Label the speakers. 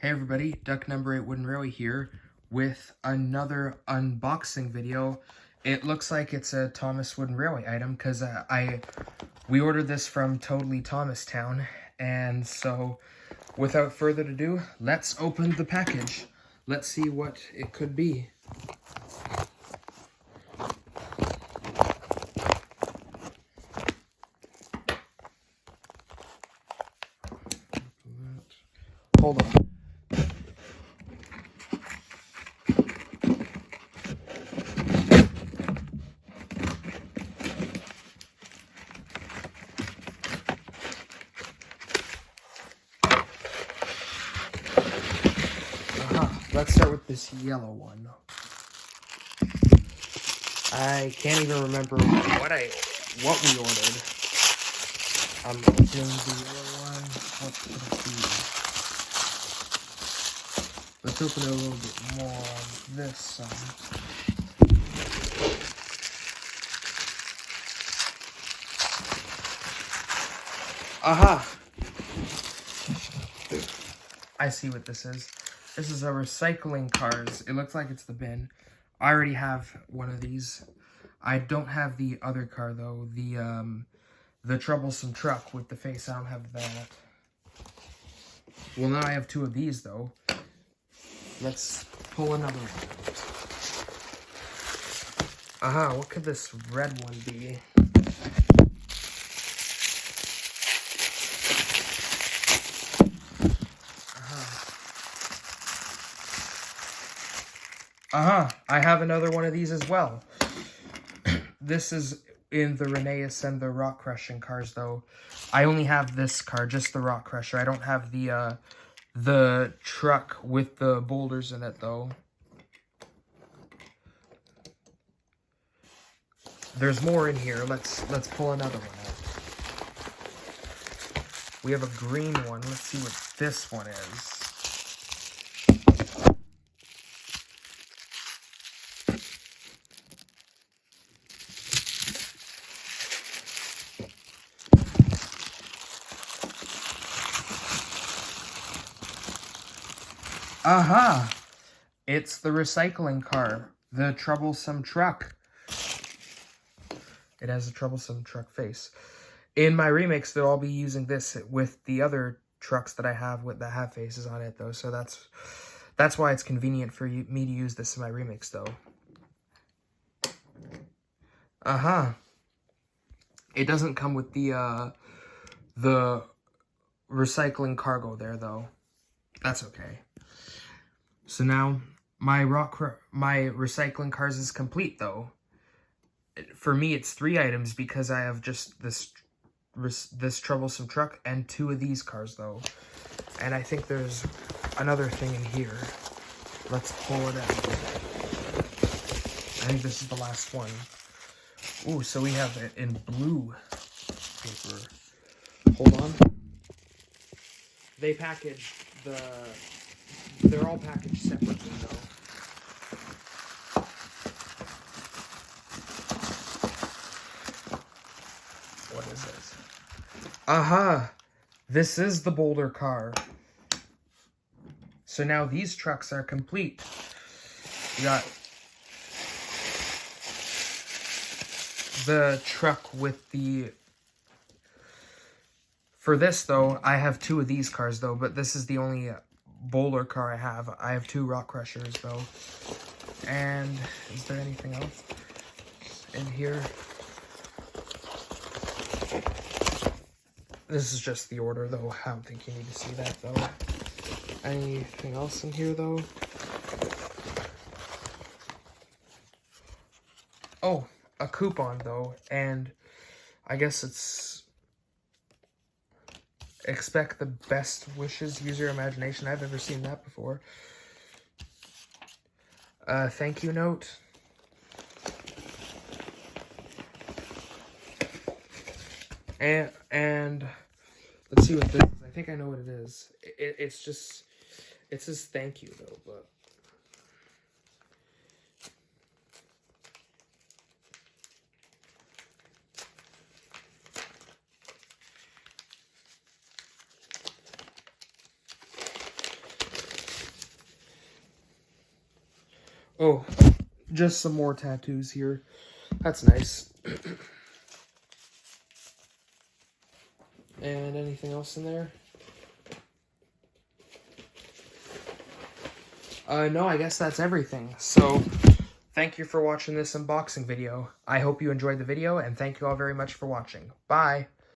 Speaker 1: Hey everybody, Duck number 8 Wooden Rowie here with another unboxing video. It looks like it's a Thomas Wooden Railway item because we ordered this from Totally Thomastown, and so without further ado, let's open the package. Let's see what it could be. Hold on. Let's start with this yellow one. I can't even remember what we ordered. I'm opening the yellow one. What could it be? Let's open it a little bit more on this side. Aha! I see what this is. This is a recycling cars. It looks like it's the bin. I already have one of these. I don't have the other car though. The troublesome truck with the face. I don't have that. Well, now I have two of these though. Let's pull another one out. Aha, what could this red one be? I have another one of these as well. This is in the Rheneas and the Rock Crushing cars, though. I only have this car, just the Rock Crusher. I don't have the truck with the boulders in it, though. There's more in here. Let's pull another one out. We have a green one. Let's see what this one is. Aha! It's the recycling car, the troublesome truck. It has a troublesome truck face. In my remix, they'll all be using this with the other trucks that I have that have faces on it, though. So that's why it's convenient for me to use this in my remix, though. Aha! It doesn't come with the recycling cargo there, though. That's okay. So now my recycling cars is complete, though. For me, it's 3 items because I have just this troublesome truck and 2 of these cars, though. And I think there's another thing in here. Let's pull it out. I think this is the last one. Ooh, so we have it in blue paper. Hold on. They packaged they're all packaged separately, though. What is this? Aha! This is the Boulder car. So now these trucks are complete. We got the truck with the... For this, though, I have 2 of these cars, though, but this is the only Boulder car I have. I have 2 Rock Crushers, though. And is there anything else in here? This is just the order, though. I don't think you need to see that, though. Anything else in here, though? Oh, a coupon, though, and I guess it's expect the best wishes, use your imagination. I've never seen that before. Thank you note. And let's see what this is. I think I know what it is. It says thank you, though, but... Oh, just some more tattoos here. That's nice. And anything else in there? No, I guess that's everything. So, thank you for watching this unboxing video. I hope you enjoyed the video, and thank you all very much for watching. Bye!